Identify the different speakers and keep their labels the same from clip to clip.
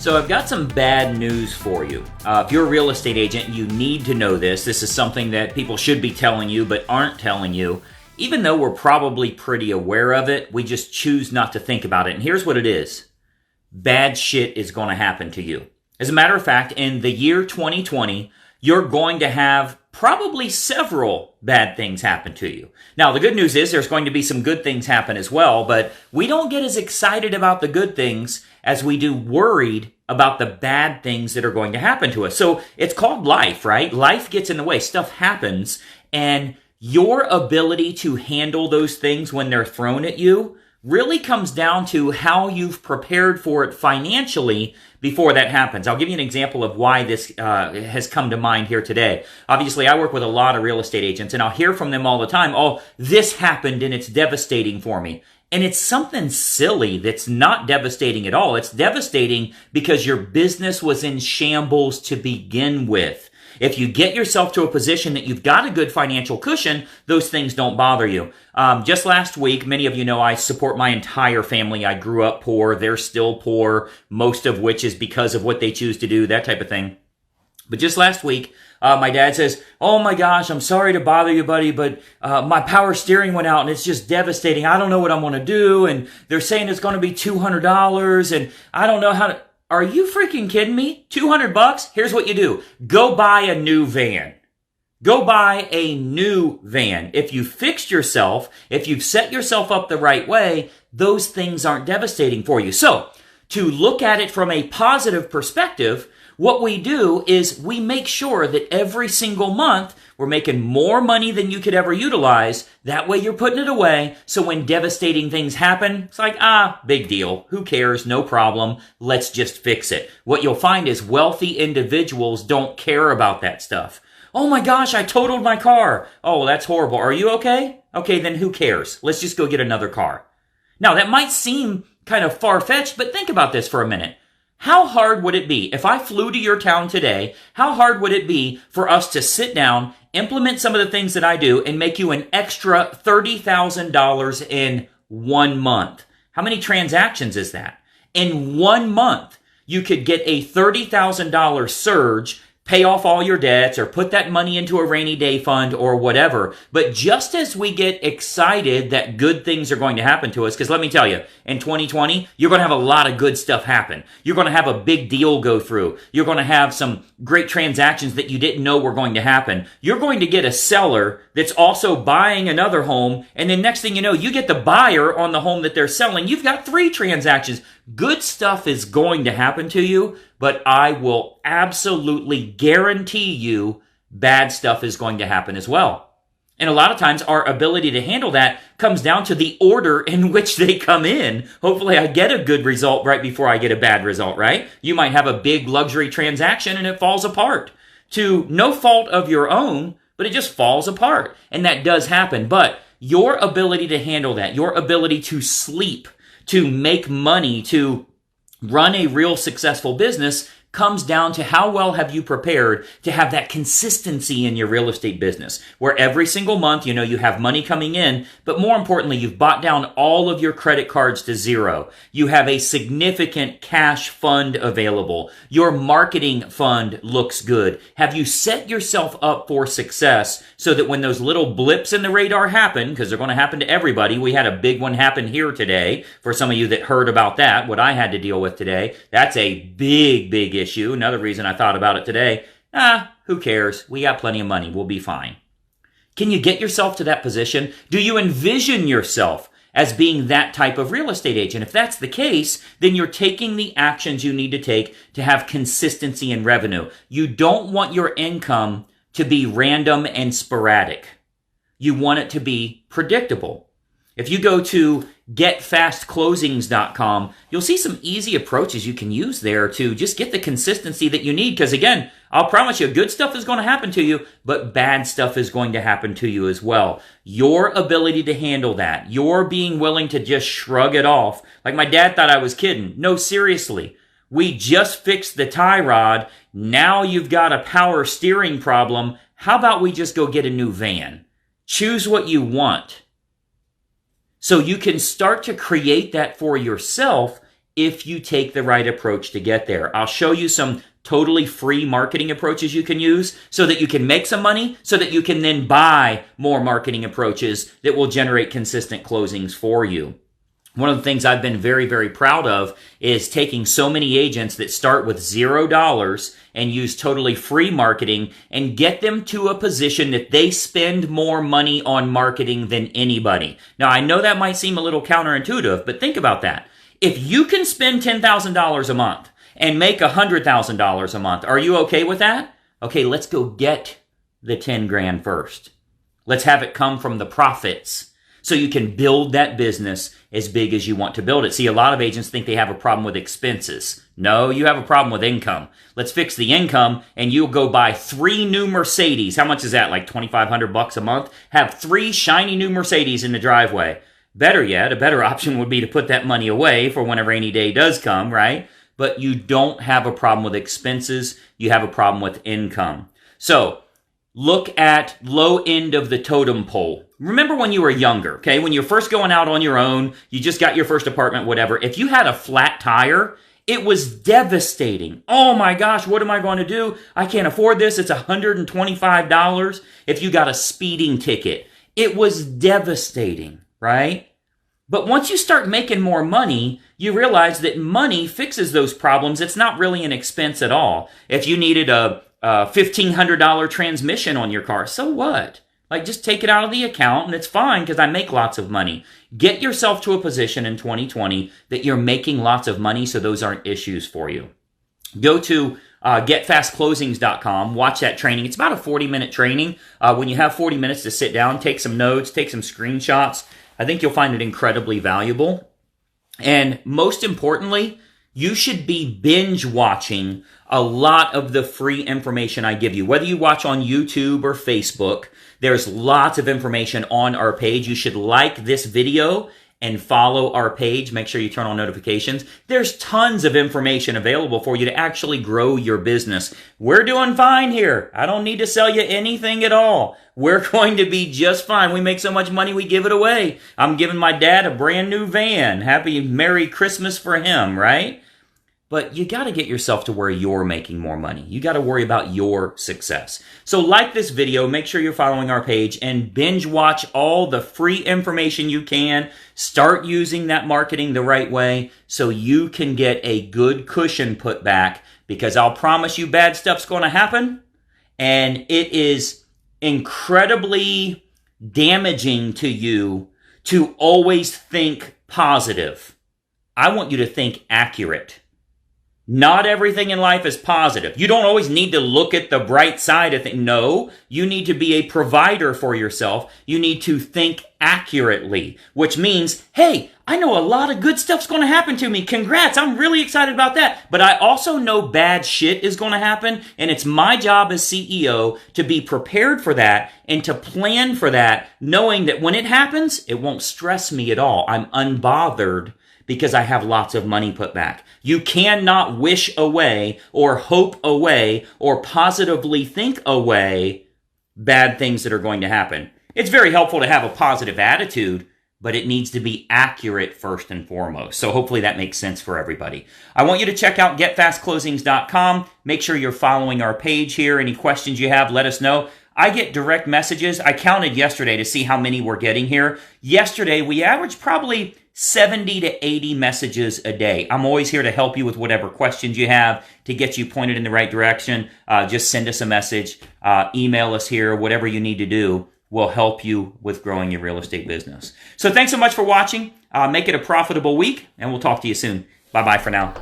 Speaker 1: So I've got some bad news for you. If you're a real estate agent, you need to know this. This is something that people should be telling you but aren't telling you. Even though we're probably pretty aware of it, we just choose not to think about it. And here's what it is. Bad shit is going to happen to you. As a matter of fact, in the year 2020, you're going to have probably several bad things happen to you. Now, the good news is there's going to be some good things happen as well, but we don't get as excited about the good things as we do worried about the bad things that are going to happen to us. So it's called life, right? Life gets in the way. Stuff happens, and your ability to handle those things when they're thrown at you really comes down to how you've prepared for it financially before that happens. I'll give you an example of why this has come to mind here today. Obviously, I work with a lot of real estate agents, and I'll hear from them all the time, oh, this happened and it's devastating for me. And it's something silly that's not devastating at all. It's devastating because your business was in shambles to begin with. If you get yourself to a position that you've got a good financial cushion, those things don't bother you. Just last week, many of you know I support my entire family. I grew up poor. They're still poor, most of which is because of what they choose to do, that type of thing. But just last week, my dad says, oh my gosh, I'm sorry to bother you, buddy, but my power steering went out and it's just devastating. I don't know what I'm going to do. And they're saying it's going to be $200 and I don't know how to... Are you freaking kidding me? $200? Here's what you do. Go buy a new van. Go buy a new van. If you fixed yourself, if you've set yourself up the right way, those things aren't devastating for you. So, to look at it from a positive perspective, what we do is we make sure that every single month we're making more money than you could ever utilize. That way you're putting it away. So when devastating things happen, it's like, big deal. Who cares? No problem. Let's just fix it. What you'll find is wealthy individuals don't care about that stuff. Oh my gosh, I totaled my car. Oh, that's horrible. Are you okay? Okay, then who cares? Let's just go get another car. Now, that might seem kind of far-fetched, but think about this for a minute. How hard would it be, if I flew to your town today, how hard would it be for us to sit down, implement some of the things that I do, and make you an extra $30,000 in 1 month? How many transactions is that? In 1 month, you could get a $30,000 surge, pay off all your debts, or put that money into a rainy day fund or whatever. But just as we get excited that good things are going to happen to us, because let me tell you, in 2020, you're going to have a lot of good stuff happen. You're going to have a big deal go through. You're going to have some great transactions that you didn't know were going to happen. You're going to get a seller that's also buying another home, and then next thing you know, you get the buyer on the home that they're selling. You've got 3 transactions. Good stuff is going to happen to you, but I will absolutely guarantee you bad stuff is going to happen as well. And a lot of times our ability to handle that comes down to the order in which they come in. Hopefully I get a good result right before I get a bad result, right? You might have a big luxury transaction and it falls apart to no fault of your own, but it just falls apart. And that does happen. But your ability to handle that, your ability to sleep, to make money, to run a real successful business comes down to how well have you prepared to have that consistency in your real estate business, where every single month, you have money coming in, but more importantly, you've bought down all of your credit cards to zero. You have a significant cash fund available. Your marketing fund looks good. Have you set yourself up for success so that when those little blips in the radar happen, because they're going to happen to everybody, we had a big one happen here today. For some of you that heard about that, what I had to deal with today, that's a big issue. Another reason I thought about it today, who cares? We got plenty of money. We'll be fine. Can you get yourself to that position? Do you envision yourself as being that type of real estate agent? If that's the case, then you're taking the actions you need to take to have consistency in revenue. You don't want your income to be random and sporadic. You want it to be predictable. If you go to getfastclosings.com, you'll see some easy approaches you can use there to just get the consistency that you need. Because again, I'll promise you, good stuff is going to happen to you, but bad stuff is going to happen to you as well. Your ability to handle that, your being willing to just shrug it off. Like my dad thought I was kidding. No, seriously. We just fixed the tie rod. Now you've got a power steering problem. How about we just go get a new van? Choose what you want. So you can start to create that for yourself if you take the right approach to get there. I'll show you some totally free marketing approaches you can use so that you can make some money, so that you can then buy more marketing approaches that will generate consistent closings for you. One of the things I've been very, very proud of is taking so many agents that start with $0 and use totally free marketing and get them to a position that they spend more money on marketing than anybody. Now, I know that might seem a little counterintuitive, but think about that. If you can spend $10,000 a month and make $100,000 a month, are you okay with that? Okay, let's go get the 10 grand first. Let's have it come from the profits so you can build that business as big as you want to build it. See, a lot of agents think they have a problem with expenses. No, you have a problem with income. Let's fix the income and you'll go buy 3 new Mercedes. How much is that? Like $2,500 a month? Have 3 shiny new Mercedes in the driveway. Better yet, a better option would be to put that money away for when a rainy day does come, right? But you don't have a problem with expenses. You have a problem with income. So look at low end of the totem pole. Remember when you were younger, okay? When you're first going out on your own, you just got your first apartment, whatever. If you had a flat tire, it was devastating. Oh my gosh, what am I going to do? I can't afford this. It's $125. If you got a speeding ticket, it was devastating, right? But once you start making more money, you realize that money fixes those problems. It's not really an expense at all. If you needed a $1,500 transmission on your car, so what? Like, just take it out of the account and it's fine because I make lots of money. Get yourself to a position in 2020 that you're making lots of money so those aren't issues for you. Go to getfastclosings.com. Watch that training. It's about a 40-minute training. When you have 40 minutes to sit down, take some notes, take some screenshots, I think you'll find it incredibly valuable. And most importantly, you should be binge watching a lot of the free information I give you. Whether you watch on YouTube or Facebook, there's lots of information on our page. You should like this video and follow our page. Make sure you turn on notifications. There's tons of information available for you to actually grow your business. We're doing fine here. I don't need to sell you anything at all. We're going to be just fine. We make so much money, we give it away. I'm giving my dad a brand new van. Happy Merry Christmas for him, right? But you got to get yourself to where you're making more money. You got to worry about your success. So like this video, make sure you're following our page and binge watch all the free information you can. Start using that marketing the right way so you can get a good cushion put back, because I'll promise you bad stuff's going to happen, and it is incredibly damaging to you to always think positive. I want you to think accurate. Not everything in life is positive. You don't always need to look at the bright side of things. No, you need to be a provider for yourself. You need to think accurately, which means, hey, I know a lot of good stuff's going to happen to me. Congrats. I'm really excited about that. But I also know bad shit is going to happen, and it's my job as CEO to be prepared for that and to plan for that, knowing that when it happens, it won't stress me at all. I'm unbothered because I have lots of money put back. You cannot wish away or hope away or positively think away bad things that are going to happen. It's very helpful to have a positive attitude, but it needs to be accurate first and foremost. So hopefully that makes sense for everybody. I want you to check out getfastclosings.com. Make sure you're following our page here. Any questions you have, let us know. I get direct messages. I counted yesterday to see how many we're getting here. Yesterday, we averaged probably 70 to 80 messages a day. I'm always here to help you with whatever questions you have to get you pointed in the right direction. Just send us a message, email us here, whatever you need to do will help you with growing your real estate business. So thanks so much for watching. Make it a profitable week, and we'll talk to you soon. Bye-bye for now.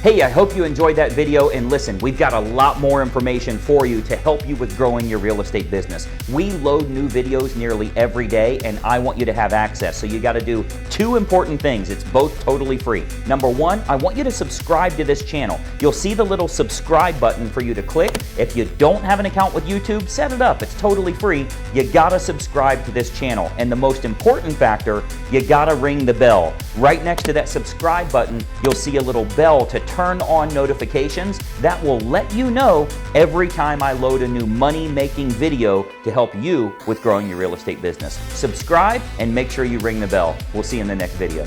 Speaker 1: Hey, I hope you enjoyed that video, and listen, we've got a lot more information for you to help you with growing your real estate business. We load new videos nearly every day, and I want you to have access. So you got to do 2 important things. It's both totally free. Number 1, I want you to subscribe to this channel. You'll see the little subscribe button for you to click. If you don't have an account with YouTube, set it up. It's totally free. You got to subscribe to this channel. And the most important factor, you got to ring the bell. Right next to that subscribe button, you'll see a little bell to turn on notifications. That will let you know every time I load a new money-making video to help you with growing your real estate business. Subscribe and make sure you ring the bell. We'll see you in the next video.